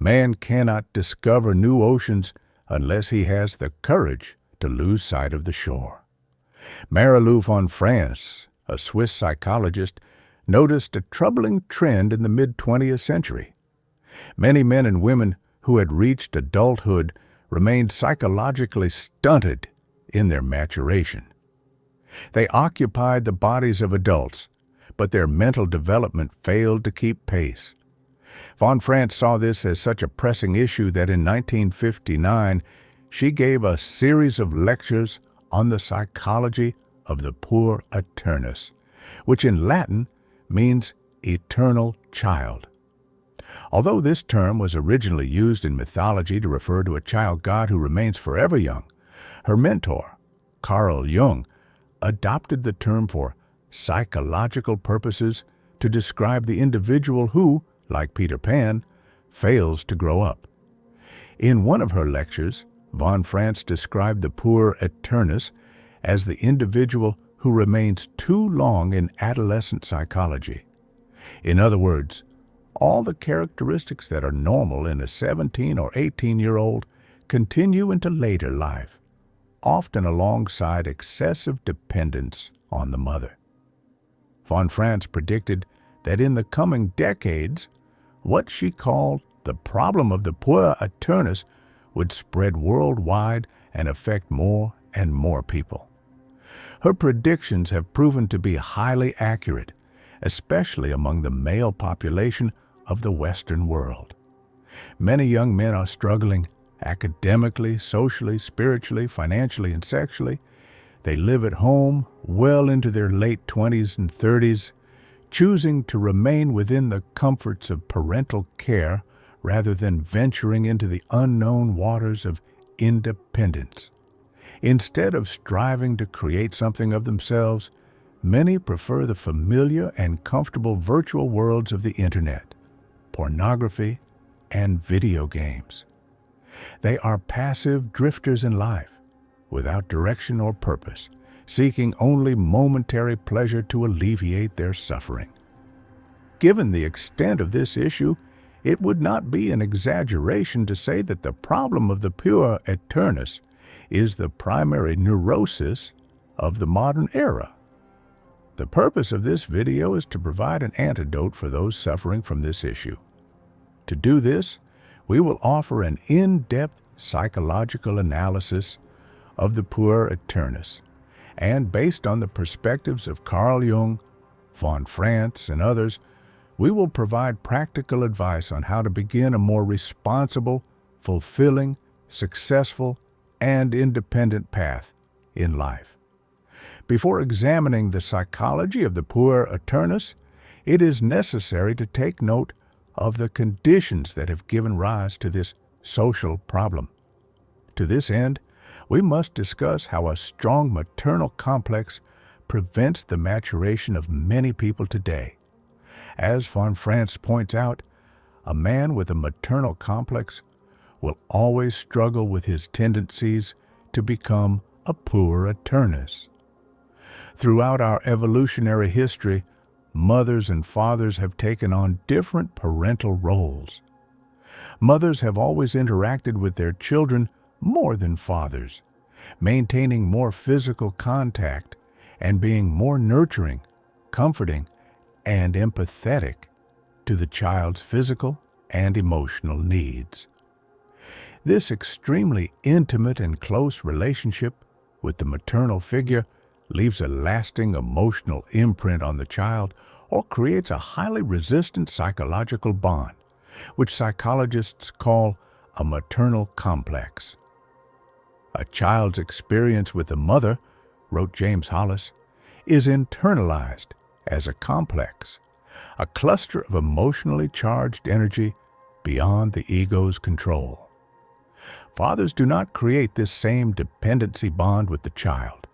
Man cannot discover new oceans unless he has the courage to lose sight of the shore. Marilu von France, a Swiss psychologist, noticed a troubling trend in the mid-20th century. Many men and women who had reached adulthood remained psychologically stunted in their maturation. They occupied the bodies of adults, but their mental development failed to keep pace. Von France saw this as such a pressing issue that in 1959 she gave a series of lectures on the psychology of the puer aeternus, which in Latin means eternal child. Although this term was originally used in mythology to refer to a child god who remains forever young, her mentor, Carl Jung, adopted the term for psychological purposes to describe the individual who, like Peter Pan, fails to grow up. In one of her lectures, von France described the puer aeternus as the individual who remains too long in adolescent psychology. In other words, all the characteristics that are normal in a 17 or 18-year-old continue into later life, often alongside excessive dependence on the mother. Von France predicted that in the coming decades, what she called the problem of the puer aeternus would spread worldwide and affect more and more people. Her predictions have proven to be highly accurate, especially among the male population of the Western world. Many young men are struggling academically, socially, spiritually, financially, and sexually. They live at home well into their late 20s and 30s, choosing to remain within the comforts of parental care rather than venturing into the unknown waters of independence. Instead of striving to create something of themselves, many prefer the familiar and comfortable virtual worlds of the internet, pornography, and video games. They are passive drifters in life, without direction or purpose, seeking only momentary pleasure to alleviate their suffering. Given the extent of this issue, it would not be an exaggeration to say that the problem of the puer aeternus is the primary neurosis of the modern era. The purpose of this video is to provide an antidote for those suffering from this issue. To do this, we will offer an in-depth psychological analysis of the puer aeternus, and based on the perspectives of Carl Jung, von France, and others, we will provide practical advice on how to begin a more responsible, fulfilling, successful, and independent path in life. Before examining the psychology of the puer aeternus, it is necessary to take note of the conditions that have given rise to this social problem. To this end, we must discuss how a strong maternal complex prevents the maturation of many people today. As von France points out, a man with a maternal complex will always struggle with his tendencies to become a puer aeternus. Throughout our evolutionary history, mothers and fathers have taken on different parental roles. Mothers have always interacted with their children more than fathers, maintaining more physical contact and being more nurturing, comforting, and empathetic to the child's physical and emotional needs. This extremely intimate and close relationship with the maternal figure leaves a lasting emotional imprint on the child or creates a highly resistant psychological bond, which psychologists call a maternal complex. A child's experience with the mother, wrote James Hollis, is internalized as a complex, a cluster of emotionally charged energy beyond the ego's control. Fathers do not create this same dependency bond with the child.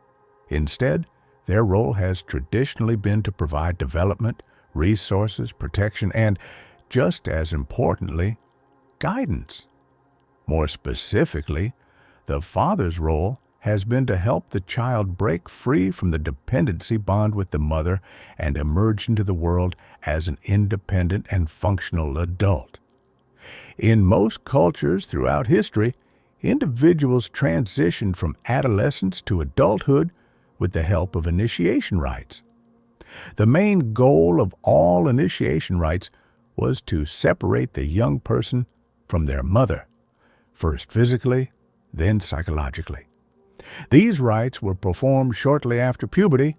Instead, their role has traditionally been to provide development, resources, protection, and, just as importantly, guidance. More specifically, the father's role has been to help the child break free from the dependency bond with the mother and emerge into the world as an independent and functional adult. In most cultures throughout history, individuals transitioned from adolescence to adulthood with the help of initiation rites. The main goal of all initiation rites was to separate the young person from their mother, first physically, then psychologically. These rites were performed shortly after puberty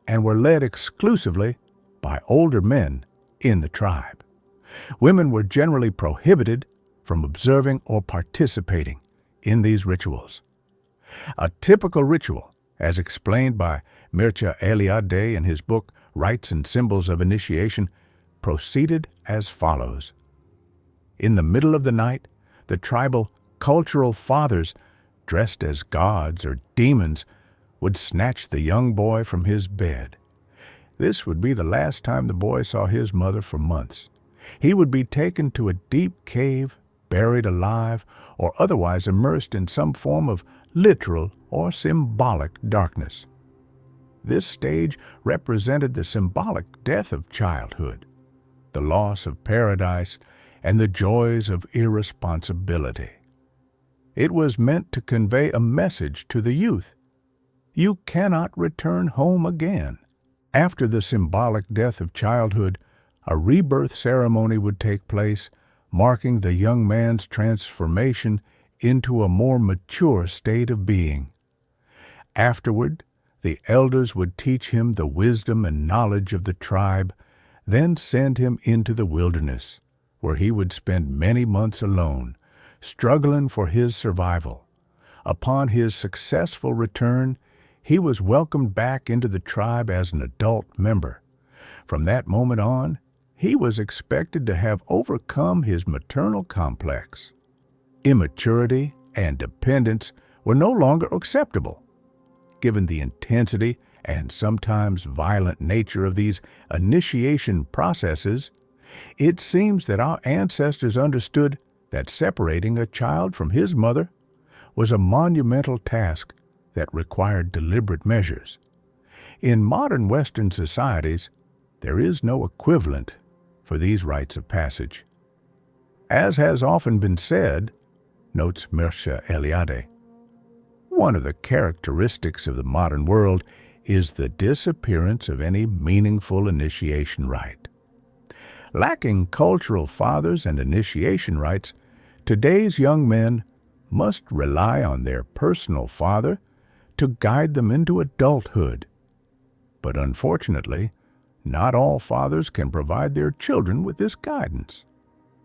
and were led exclusively by older men in the tribe. Women were generally prohibited from observing or participating in these rituals. A typical ritual, as explained by Mircea Eliade in his book Rites and Symbols of Initiation, proceeded as follows. In the middle of the night, the tribal cultural fathers, dressed as gods or demons, would snatch the young boy from his bed. This would be the last time the boy saw his mother for months. He would be taken to a deep cave, buried alive, or otherwise immersed in some form of literal or symbolic darkness. This stage represented the symbolic death of childhood, the loss of paradise, and the joys of irresponsibility. It was meant to convey a message to the youth. You cannot return home again. After the symbolic death of childhood, a rebirth ceremony would take place, marking the young man's transformation into a more mature state of being. Afterward, the elders would teach him the wisdom and knowledge of the tribe, then send him into the wilderness, where he would spend many months alone, struggling for his survival. Upon his successful return, he was welcomed back into the tribe as an adult member. From that moment on, he was expected to have overcome his maternal complex. Immaturity and dependence were no longer acceptable. Given the intensity and sometimes violent nature of these initiation processes, it seems that our ancestors understood that separating a child from his mother was a monumental task that required deliberate measures. In modern Western societies, there is no equivalent for these rites of passage. As has often been said, notes Mircea Eliade, one of the characteristics of the modern world is the disappearance of any meaningful initiation rite. Lacking cultural fathers and initiation rites, today's young men must rely on their personal father to guide them into adulthood. But unfortunately, not all fathers can provide their children with this guidance.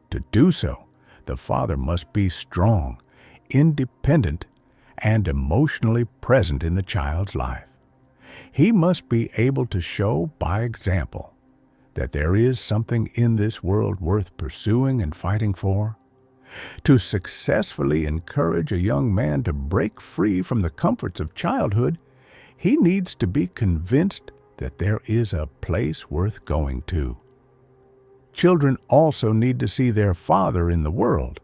To do so, the father must be strong, independent, and emotionally present in the child's life. He must be able to show by example that there is something in this world worth pursuing and fighting for. To successfully encourage a young man to break free from the comforts of childhood, he needs to be convinced that there is a place worth going to. Children also need to see their father in the world,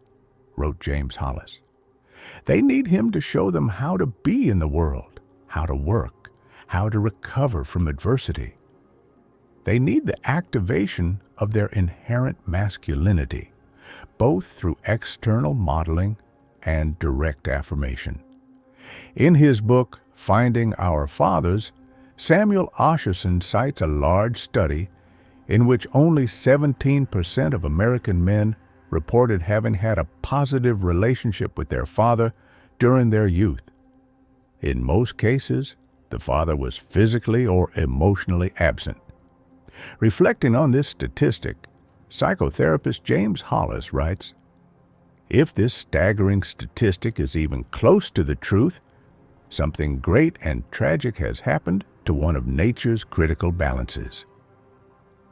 wrote James Hollis. They need him to show them how to be in the world, how to work, how to recover from adversity. They need the activation of their inherent masculinity, both through external modeling and direct affirmation. In his book, Finding Our Fathers, Samuel Osherson cites a large study in which only 17% of American men reported having had a positive relationship with their father during their youth. In most cases, the father was physically or emotionally absent. Reflecting on this statistic, psychotherapist James Hollis writes, "If this staggering statistic is even close to the truth, something great and tragic has happened to one of nature's critical balances.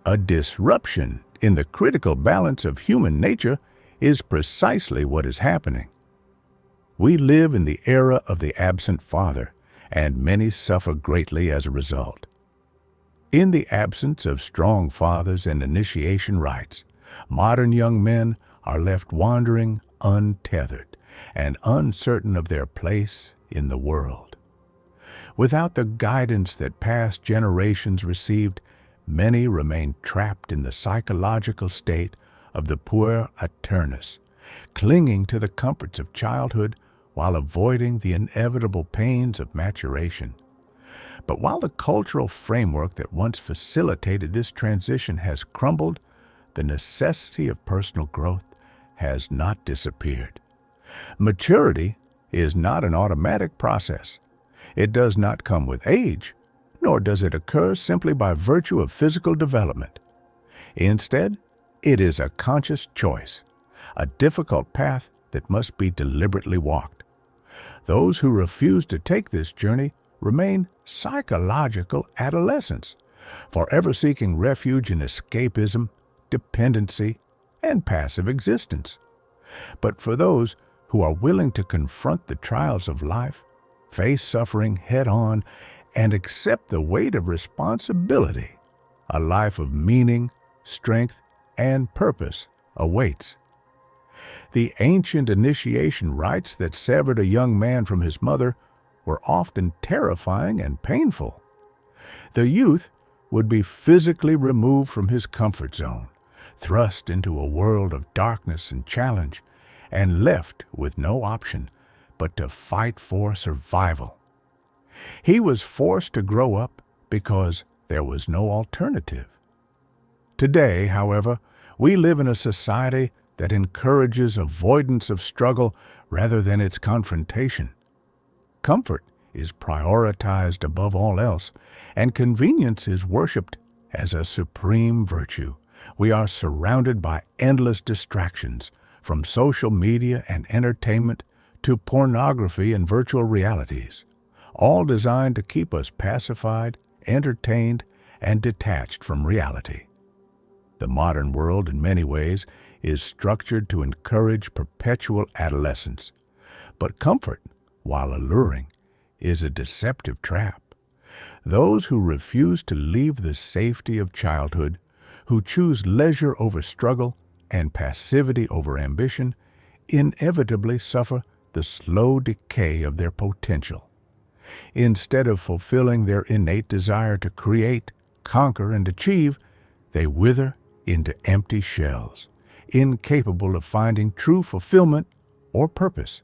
A disruption in the critical balance of human nature is precisely what is happening. We live in the era of the absent father, and many suffer greatly as a result. In the absence of strong fathers and initiation rites, modern young men are left wandering untethered and uncertain of their place in the world. Without the guidance that past generations received, many remain trapped in the psychological state of the puer aeternus, clinging to the comforts of childhood while avoiding the inevitable pains of maturation. But while the cultural framework that once facilitated this transition has crumbled, the necessity of personal growth has not disappeared. Maturity is not an automatic process. It does not come with age, nor does it occur simply by virtue of physical development. Instead, it is a conscious choice, a difficult path that must be deliberately walked. Those who refuse to take this journey remain psychological adolescents, forever seeking refuge in escapism, dependency, and passive existence. But for those who are willing to confront the trials of life, face suffering head-on, and accept the weight of responsibility, a life of meaning, strength, and purpose awaits. The ancient initiation rites that severed a young man from his mother were often terrifying and painful. The youth would be physically removed from his comfort zone, thrust into a world of darkness and challenge, and left with no option but to fight for survival. He was forced to grow up because there was no alternative. Today, however, we live in a society that encourages avoidance of struggle rather than its confrontation. Comfort is prioritized above all else, and convenience is worshipped as a supreme virtue. We are surrounded by endless distractions, from social media and entertainment to pornography and virtual realities, all designed to keep us pacified, entertained, and detached from reality. The modern world, in many ways, is structured to encourage perpetual adolescence. But comfort, while alluring, is a deceptive trap. Those who refuse to leave the safety of childhood, who choose leisure over struggle and passivity over ambition, inevitably suffer the slow decay of their potential. Instead of fulfilling their innate desire to create, conquer, and achieve, they wither into empty shells, incapable of finding true fulfillment or purpose.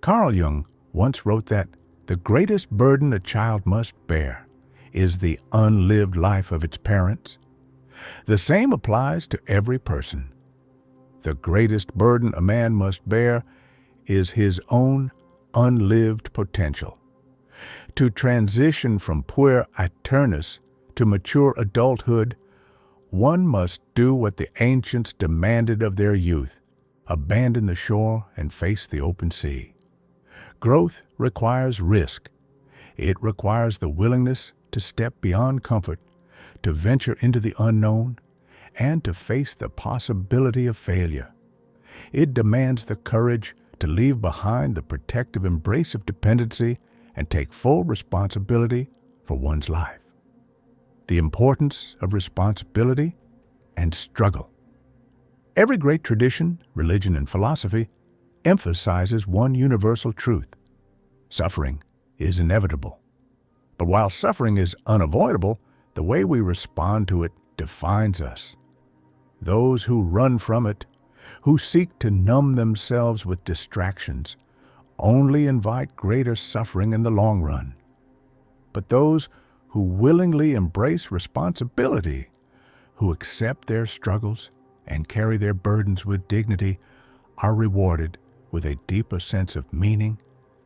Carl Jung once wrote that the greatest burden a child must bear is the unlived life of its parents. The same applies to every person. The greatest burden a man must bear is his own unlived potential. To transition from puer aeternus to mature adulthood, one must do what the ancients demanded of their youth: abandon the shore and face the open sea. Growth requires risk. It requires the willingness to step beyond comfort, to venture into the unknown, and to face the possibility of failure. It demands the courage to leave behind the protective embrace of dependency and take full responsibility for one's life. The importance of responsibility and struggle. Every great tradition, religion, and philosophy emphasizes one universal truth: suffering is inevitable. But while suffering is unavoidable, the way we respond to it defines us. Those who run from it, who seek to numb themselves with distractions, only invite greater suffering in the long run. But those who willingly embrace responsibility, who accept their struggles and carry their burdens with dignity, are rewarded with a deeper sense of meaning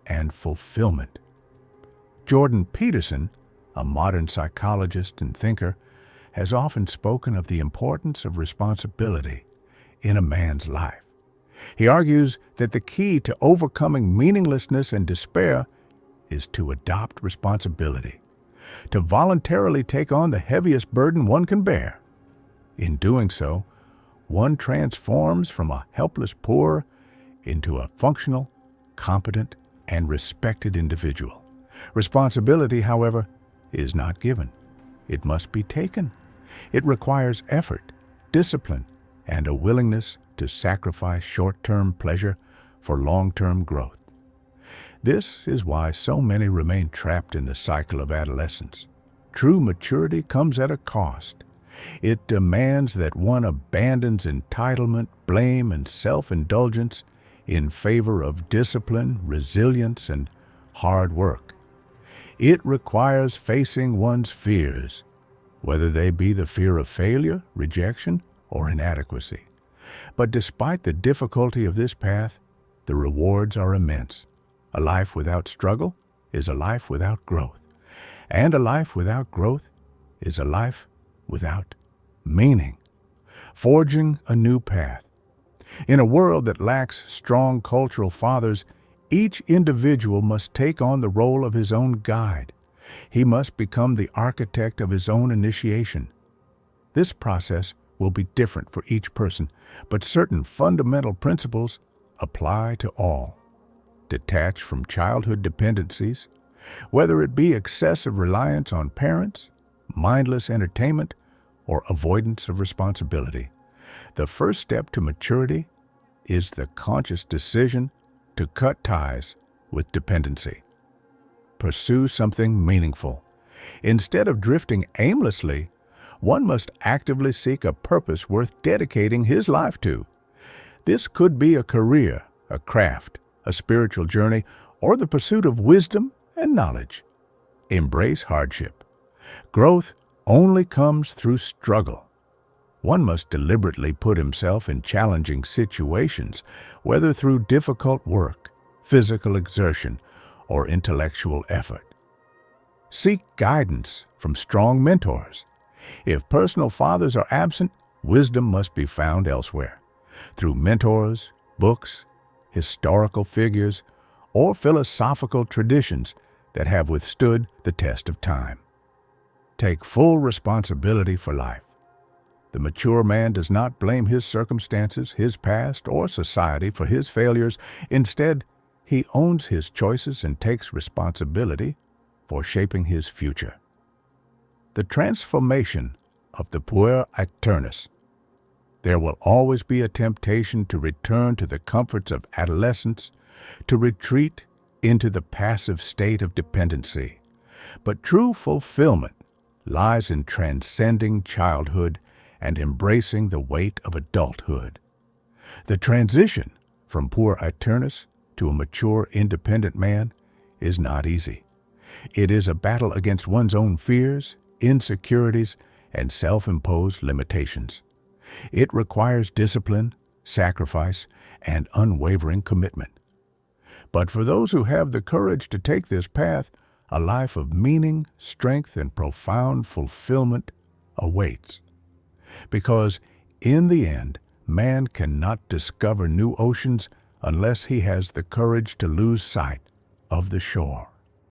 and fulfillment. Jordan Peterson, a modern psychologist and thinker, has often spoken of the importance of responsibility in a man's life. He argues that the key to overcoming meaninglessness and despair is to adopt responsibility, to voluntarily take on the heaviest burden one can bear. In doing so, one transforms from a helpless poor into a functional, competent, and respected individual. Responsibility, however, is not given. It must be taken. It requires effort, discipline, and a willingness to sacrifice short-term pleasure for long-term growth. This is why so many remain trapped in the cycle of adolescence. True maturity comes at a cost. It demands that one abandons entitlement, blame, and self-indulgence in favor of discipline, resilience, and hard work. It requires facing one's fears, whether they be the fear of failure, rejection, or inadequacy. But despite the difficulty of this path, the rewards are immense. A life without struggle is a life without growth, and a life without growth is a life without meaning. Forging a new path. In a world that lacks strong cultural fathers, each individual must take on the role of his own guide. He must become the architect of his own initiation. This process will be different for each person, but certain fundamental principles apply to all. Detach from childhood dependencies, whether it be excessive reliance on parents, mindless entertainment, or avoidance of responsibility. The first step to maturity is the conscious decision to cut ties with dependency. Pursue something meaningful. Instead of drifting aimlessly, one must actively seek a purpose worth dedicating his life to. This could be a career, a craft, a spiritual journey, or the pursuit of wisdom and knowledge. Embrace hardship. Growth only comes through struggle. One must deliberately put himself in challenging situations, whether through difficult work, physical exertion, or intellectual effort. Seek guidance from strong mentors. If personal fathers are absent, wisdom must be found elsewhere, through mentors, books, historical figures, or philosophical traditions that have withstood the test of time. Take full responsibility for life. The mature man does not blame his circumstances, his past, or society for his failures. Instead, he owns his choices and takes responsibility for shaping his future. The transformation of the puer aeternus. There will always be a temptation to return to the comforts of adolescence, to retreat into the passive state of dependency. But true fulfillment lies in transcending childhood and embracing the weight of adulthood. The transition from puer aeternus to a mature, independent man is not easy. It is a battle against one's own fears, insecurities, and self-imposed limitations. It requires discipline, sacrifice, and unwavering commitment. But for those who have the courage to take this path, a life of meaning, strength, and profound fulfillment awaits. Because in the end, man cannot discover new oceans unless he has the courage to lose sight of the shore.